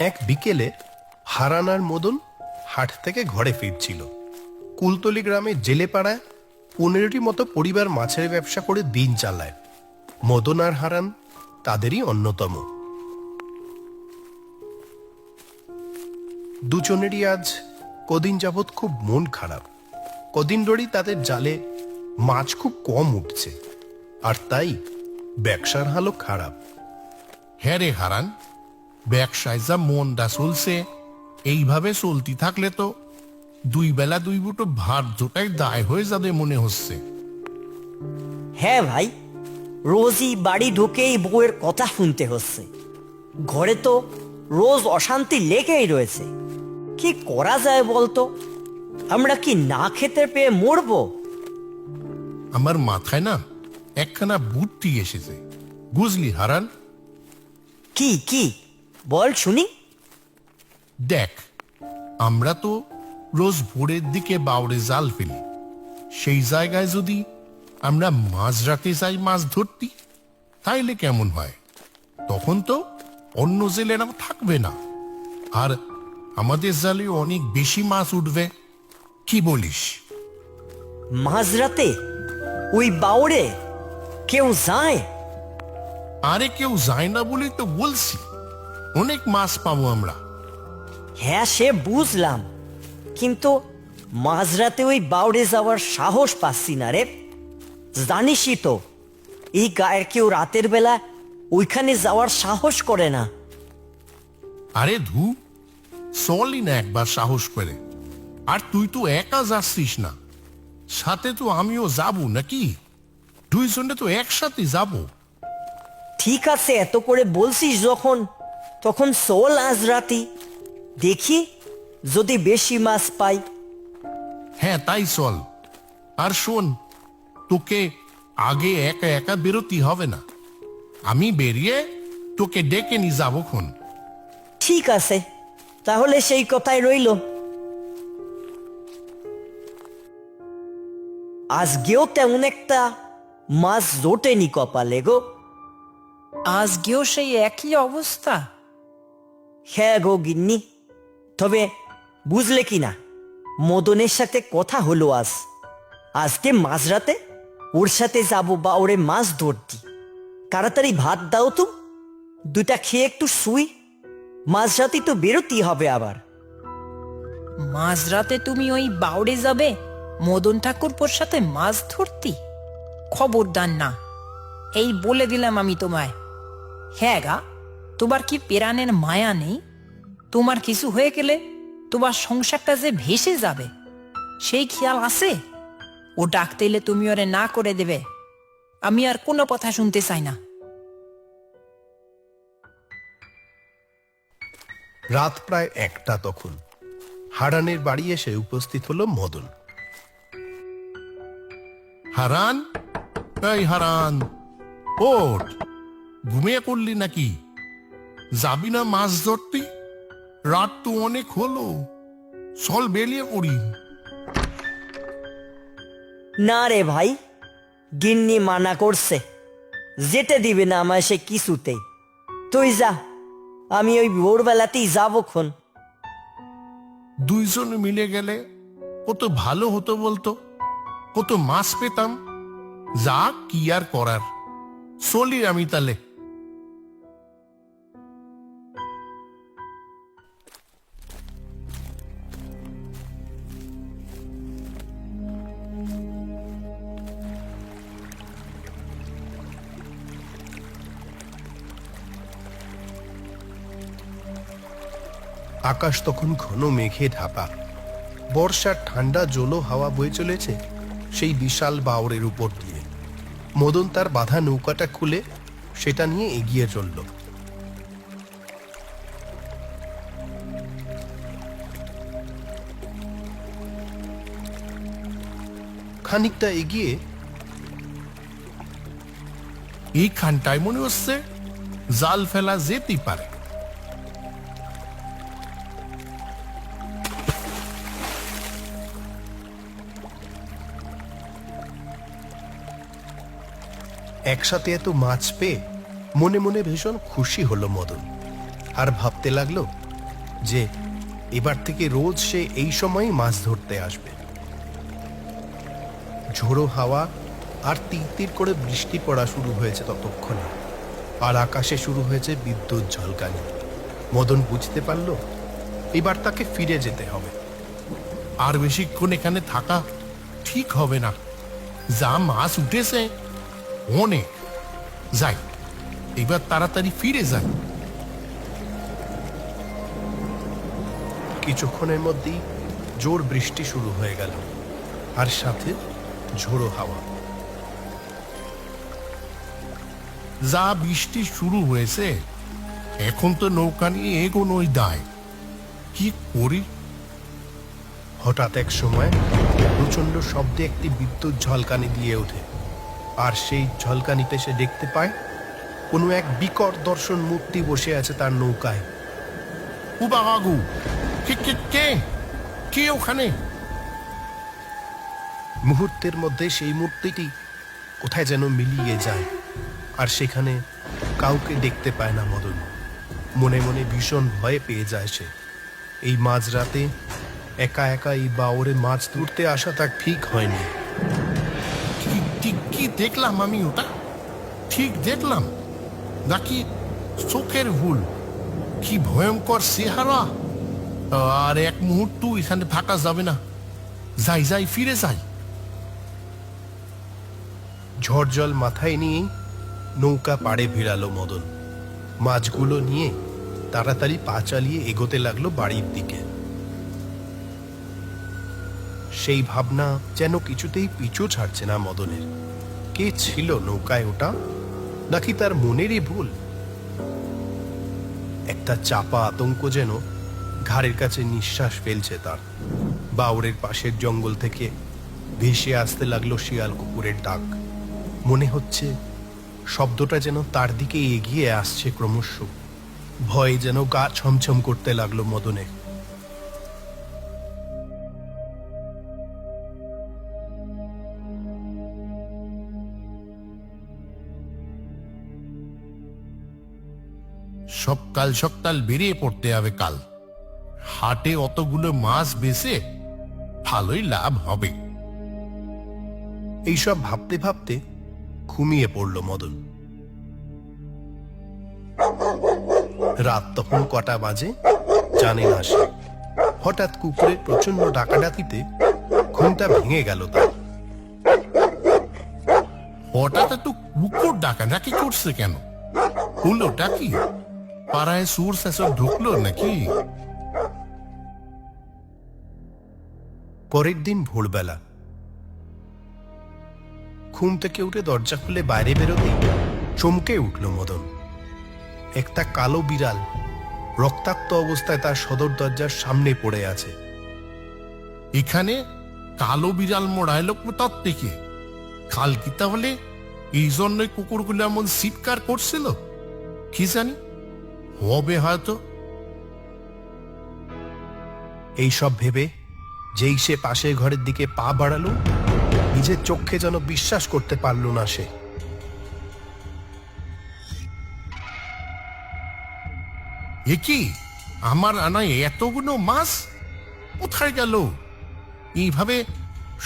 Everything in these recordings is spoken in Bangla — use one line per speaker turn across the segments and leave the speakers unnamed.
এক বিকেলে হারান আর মদন হাট থেকে ঘরে ফিরছিল। কুলতলি গ্রামে জেলেপাড়ায় 15টি মতো পরিবার মাছের ব্যবসা করে দিন চালায়। মদন আর হারান তাদেরই অন্যতম। দুজনেরই আজ কদিন যাবৎ খুব মন খারাপ। কদিন ধরেই তাদের জালে মাছ খুব কম উঠছে, আর তাই ব্যবসার হালও খারাপ।
হ্যাঁ রে হারান, ব্যবসায় যা মনটা চলছে, এইভাবে চলতি থাকলে তো দুই বেলা দুই বুটো ভাত জোটাই দায় হয়ে যাবে মনে হচ্ছে।
হ্যাঁ ভাই, রোজই বাড়ি ঢুকেই বউয়ের কথা শুনতে হচ্ছে। ঘরে তো রোজ অশান্তি লেগেই রয়েছে। কি করা যায় বলতো? আমরা কি না খেতে পেয়ে মরবো?
আমার মাথায় না একখানা বুদ্ধি এসেছে, বুঝলি হারান?
কি কি বল শুনি।
দেখ, আমরা তো রোজ ভোরের দিকে বাউরে জাল ফেলি। সেই জায়গায় যদি আমরা মাঝরাতে যাই মাছ ধরতি, তাইলে কেমন হয়? তখন তো অন্য জেলেরা থাকবে না, আর আমাদের জালে অনেক বেশি মাছ উঠবে। কি বলিস?
মাঝরাতে ওই বাউরে কেউ যায়?
আরে কেউ যায় না বলেই তো বলছি, অনেক মাছ পাবো আমরা।
হ্যাঁ সে বুঝলাম, কিন্তু মাঝরাতে ওই বাউরে যাওয়ার সাহস পাচ্ছি না রে। জানিসই তো, এই গায়ের কেউ রাতের বেলা ওইখানে যাওয়ার সাহস করে না।
আরে ধু, চলই না একবার সাহস করে। আর তুই তো একা যাচ্ছিস না, সাথে তো আমিও যাব নাকি? দুইজনে তো একসাথে যাব।
ঠিক আছে, এত করে বলছিস যখন, তখন চল আজ রাতি, দেখি যদি বেশি মাছ পাই।
হ্যাঁ তাই চল। আর শোন, তোকে আগে একা একা বেরোতে হবে না, আমি বেরিয়ে তোকে ডেকে নিয়ে যাবো খন।
ঠিক আছে, তাহলে সেই কথাই রইল। আজকেও তেমন একটা মাছ জোটেনি কপালে গো।
আজকেও সেই একই অবস্থা।
হ্যাঁ গো গিন্নি, তবে বুঝলে কি না, মদনের সাথে কথা হলো আজকে মাঝরাতে ওর সাথে যাবো বা ওরে মাছ ধরতি। তাড়াতাড়ি ভাত দাও তো, দুটা খেয়ে একটু শুই। মাঝরাতে তো বেরোতেই হবে আবার।
মাঝরাতে তুমি ওই বাউড়ে যাবে মদন ঠাকুরপোর সাথে মাছ ধরতি? খবরদার না, এই বলে দিলাম আমি তোমায়। হ্যাঁ গা, তোমার কি পেরানের মায়া নেই? তোমার কিছু হয়ে গেলে তোমার সংসারটা যে ভেসে যাবে, সেই খেয়াল আছে? ও ডাকতে এলে তুমি ওরে না করে দেবে? আমি আর কোনো কথা শুনতে চাই না।
রাত প্রায় 1টা তখন হারানের বাড়ি এসে উপস্থিত হলো মদন।
হারান, এই হারান, ওঠ, ঘুমিয়ে পড়লি নাকি? যাবি না মাছ ধরতি? রাত তো অনেক হলো, চল বেরিয়ে পড়ি।
না রে ভাই, গিন্নি মানা করছে, যেতে দিবে না আমায় সে কিছুতেই। তুই যা, আমি ওই ভোরবেলাতেই যাবো খন।
দুইজন মিলে গেলে কত ভালো হতো বলতো, কত মাছ পেতাম। যা কি আর করার, চলি আমি তাহলে।
আকাশ তখন ঘন মেঘে ঢাকা। বর্ষার ঠান্ডা জলো হাওয়া বয়ে চলেছে সেই বিশাল বাওরের উপর দিয়ে। মদন তার বাঁধা নৌকাটা খুলে সেটা নিয়ে এগিয়ে চলল। খানিকটা এগিয়ে
এইখানটায় মনে হচ্ছে জাল ফেলা যেতেই পারে।
একসাথে এত মাছ পেয়ে মনে মনে ভীষণ খুশি হলো মদন। আর ভাবতে লাগলো যে এবার থেকে রোজ সে এই সময়ই মাছ ধরতে আসবে। ঝোড়ো হাওয়া আর তির করে বৃষ্টি পড়া শুরু হয়েছে ততক্ষণে, আর আকাশে শুরু হয়েছে বিদ্যুৎ ঝলকানি। মদন বুঝতে পারল এবার তাকে ফিরে যেতে হবে।
আর বেশিক্ষণ এখানে থাকা ঠিক হবে না, যা মাছ উঠেছে অনেক। যাই, এবার তাড়াতাড়ি ফিরে যাই।
কিছুক্ষণের মধ্যেই জোর বৃষ্টি শুরু হয়ে গেল, আর সাথে ঝোড়ো হাওয়া।
যা বৃষ্টি শুরু হয়েছে, এখন তো নৌকা নিয়ে এগোনোই দায়। কি করি?
হঠাৎ এক সময় প্রচন্ড শব্দে একটি বিদ্যুৎ ঝলকানি দিয়ে ওঠে, আর সেই ঝলকানিতে সে দেখতে পায় কোনো এক বিকট দর্শন মূর্তি বসে আছে তার নৌকায়।
উবা বাগু, কে কে কে কে ওখানে?
মুহূর্তের মধ্যে সেই মূর্তিটি কোথায় যেন মিলিয়ে যায়, আর সেখানে কাউকে দেখতে পায় না মদন। মনে মনে ভীষণ ভয় পেয়ে যায় সে। এই মাঝরাতে একা একা এই বাওরে মাছ ধরতে আসা তার ঠিক হয়নি।
কি দেখলাম আমি? ওটা ঠিক দেখলাম নাকি চোখের ভুল? কি ভয়ঙ্কর চেহারা! আর এক মুহূর্ত এখানে থাকা যাবে না। যাই যাই, ফিরে যাই।
ঝড় জল মাথায় নিয়েই নৌকা পাড়ে ভিড়ালো মদন। মাছগুলো নিয়ে তাড়াতাড়ি পা চালিয়ে এগোতে লাগলো বাড়ির দিকে। সেই ভাবনা যেন কিছুতেই পিছু ছাড়ছে না মদনের। কে ছিল নৌকায় ওটা, নাকি তার মনেরই ভুল? একটা চাপা আতঙ্ক যেন ঘাড়ের কাছে নিঃশ্বাস ফেলছে তার। বাউরের পাশের জঙ্গল থেকে ভেসে আসতে লাগলো শিয়াল কুকুরের ডাক। মনে হচ্ছে শব্দটা যেন তার দিকে এগিয়ে আসছে ক্রমশ। ভয় যেন গা ছমছম করতে লাগলো মদনের।
সকাল সকাল বেরিয়ে পড়তে হবে কাল। হাটে অতগুলো মাছ বেচে ভালোই লাভ হবে।
এইসব ভাবতে ভাবতে ঘুমিয়ে পড়ল মদন। রাত তখন কটা বাজে জানে না সে। হঠাৎ কুকুরের প্রচন্ড ডাকাডাকিতে ঘুমটা ভেঙে গেল তার।
হঠাৎ একটু কুকুর ডাকাডাকি করছে কেন? হলোটা কি? পাড়ায় সুর শাসক ঢুকলো নাকি?
পরের দিন ভোরবেলা ঘুম থেকে উঠে দরজা খুলে বাইরে বেরোতেই চমকে উঠল মদন। একটা কালো বিড়াল রক্তাক্ত অবস্থায় তার সদর দরজার সামনে পড়ে আছে।
এখানে কালো বিড়াল মোড়া এলো কোথার থেকে? কাল কি তাহলে এই জন্যই কুকুরগুলো এমন চিৎকার করছিল? কি জানি, হবে হয়তো।
এইসব ভেবে যেই সে পাশের ঘরের দিকে পা বাড়ালো, নিজের চোখে যেন বিশ্বাস করতে পারল না সে।
এ কি, আমার আনায় এতগুলো মাছ কোথায় গেল? এইভাবে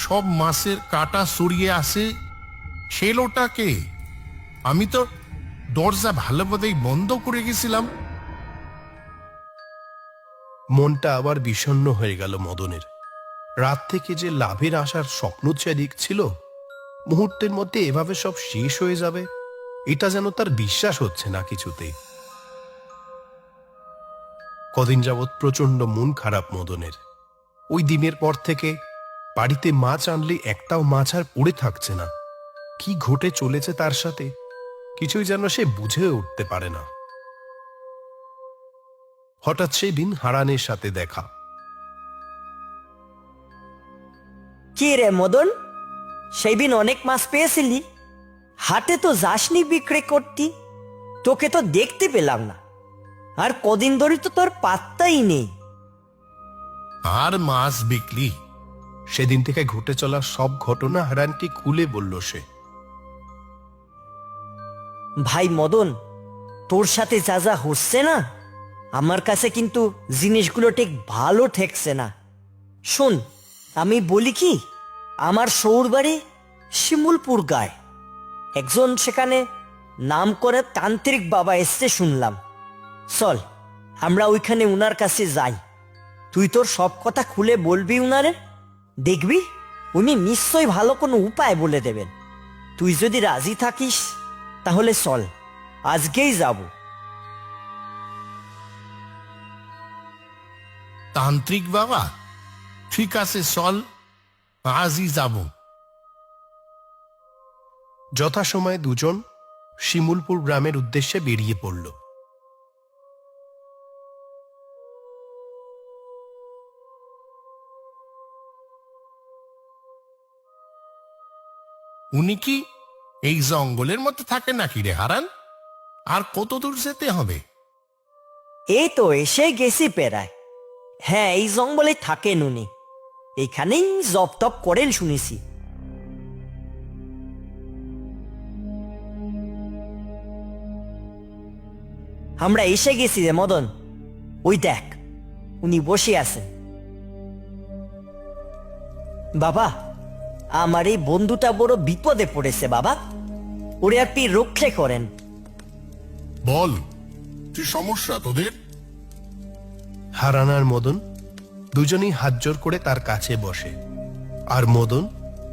সব মাছের কাটা সরিয়ে আসে সেলোটাকে? আমি তো দরজা ভালোভাবেই বন্ধ করে গেছিলাম।
মনটা আবার বিষণ্ণ হয়ে গেল মদনের। রাত থেকে যে লাভের আশার স্বপ্ন সে দেখছিল, মুহূর্তের মধ্যে এভাবে সব শেষ হয়ে যাবে, এটা যেন তার বিশ্বাস হচ্ছে না কিছুতেই। কদিন যাবৎ প্রচন্ড মন খারাপ মদনের। ওই দিনের পর থেকে বাড়িতে মাছ আনলে একটাও মাছ আর পড়ে থাকছে না। কি ঘটে চলেছে তার সাথে কিছুই যেন সে বুঝে উঠতে পারে না। হঠাৎ সেই দিন হারানের সাথে দেখা।
কি রে মদন, সেই দিন অনেক মাছ পেয়েছিলি? হাটে তো যাসনি বিক্রি করতি, তোকে তো দেখতে পেলাম না। আর কদিন ধরে তো তোর পাত্তাই নেই।
আর মাছ বিক্রি?
সেদিন থেকে ঘটে চলা সব ঘটনা হারানকে খুলে বলল সে।
ভাই মদন, তোর সাথে যা যা হচ্ছে না, আমার কাছে কিন্তু জিনিসগুলো ঠিক ভালো ঠেকছে না। শোন, আমি বলি কি, আমার শৌর বাড়ি শিমুলপুর গায়ে। একজন সেখানে নাম করে তান্ত্রিক বাবা এসছে শুনলাম। চল আমরা ওইখানে উনার কাছে যাই। তুই তোর সব কথা খুলে বলবি উনারে, দেখবি উনি নিশ্চয়ই ভালো কোনো উপায় বলে দেবেন। তুই যদি রাজি থাকিস তাহলে চল, আজকেই যাব।
তান্ত্রিক বাবা, ঠিক আছে, চল, আজই যাব।
যথাসময়ে দুজন শিমুলপুর গ্রামের উদ্দেশ্যে বেরিয়ে পড়ল।
উনি কি এই জঙ্গলের মধ্যে থাকে নাকি রে হারান? আর কত দূর যেতে হবে?
এই তো এসে গেছি পেরায়। হ্যাঁ, এই জঙ্গলে থাকেন উনি, এখানেই জপ টপ করেন শুনেছি। আমরা এসে গেছি রে মদন, ওই দেখ উনি বসে আছেন। বাবা, আমার এই বন্ধুটা বড় বিপদে পড়েছে বাবা, ওরে আপনি রক্ষে করেন।
বল, কি সমস্যা তোদের?
হারান আর মদন দুজনেই হাত জোর করে তার কাছে বসে, আর মদন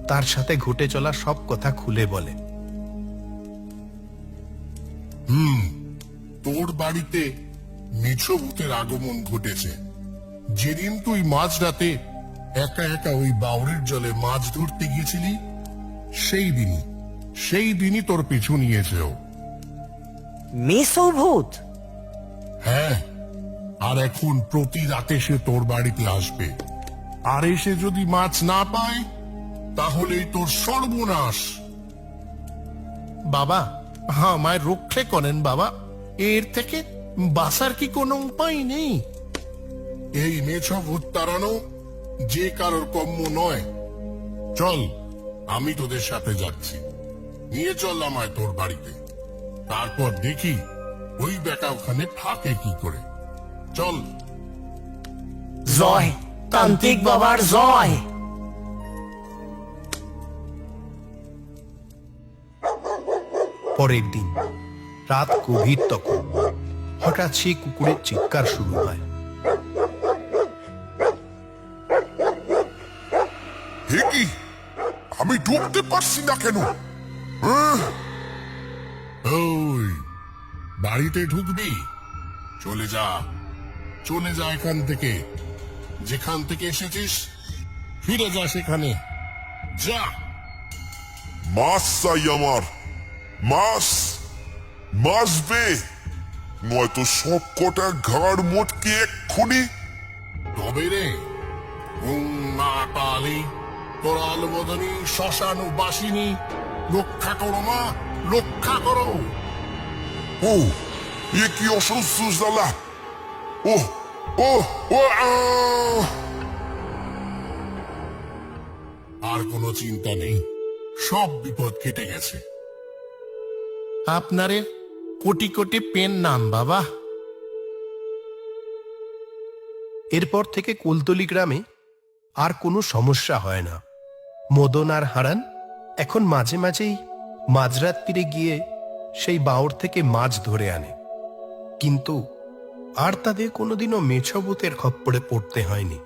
তার সাথে ঘটে চলা সব কথা খুলে বলে।
তোর বাড়িতে মেছো ভূতের আগমন ঘটেছে। যেদিন তুই মাঝরাতে একা একা ওই বাউরের জলে মাছ ধরতে গিয়েছিলি, সেই দিনই তোর পিছু নিয়েছে ও।
মেসো ভূত?
হ্যাঁ, আর এখন প্রতি রাতে সে তোর বাড়িতে আসবে, আর এসে যদি মাছ না পায় তাহলেই তোর সর্বনাশ। বাবা, আমায় রক্ষে করেন বাবা, এর থেকে বাঁচার কি কোনো উপায় নেই? এই মেছো ভূত তাড়ানো যে কারোর কম্য নয়। চল, আমি তোদের সাথে যাচ্ছি, নিয়ে চল আমায় তোর বাড়িতে, তারপর দেখি ওই বেটা ওখানে থাকে কি করে। চল।
জয় তান্ত্রিক বাবার জয়।
পরের দিন রাত গভীর, তখন হঠাৎ সেই কুকুরের চিৎকার শুরু হয়।
হে কি, আমি ঢুকতে পারছি না কেন?
ওই বাড়িতে ঢুকবি? চলে যা, চলে যা এখান থেকে। যেখান থেকে এসেছিস ফিরে যা সেখানে, যা।
মাছ চাই আমার, মাছ, মাছ বে, নয়তো সব কটা ঘাড় মোটকে এক্ষুনি।
তবে রে, মা কালী, কোরাল মদনী, শ্মশান বাসিনী, রক্ষা করো মা, রক্ষা করো।
ও, এ কি অসহ্য জ্বালা! ও ও ও আহ!
আর কোনো চিন্তা নেই, সব বিপদ কেটে গেছে। আপনারে কোটি কোটি পেন নাম বাবা।
এরপর থেকে কুলতলি গ্রামে আর কোনো সমস্যা হয় না। মদন আর হারান এখন মাঝে মাঝেই মাঝরাত তীরে গিয়ে সেই বাওর থেকে মাছ ধরে আনে, কিন্তু আর তাদের কোনোদিনও মেছো ভূতের খপ্পরে পড়তে হয়নি।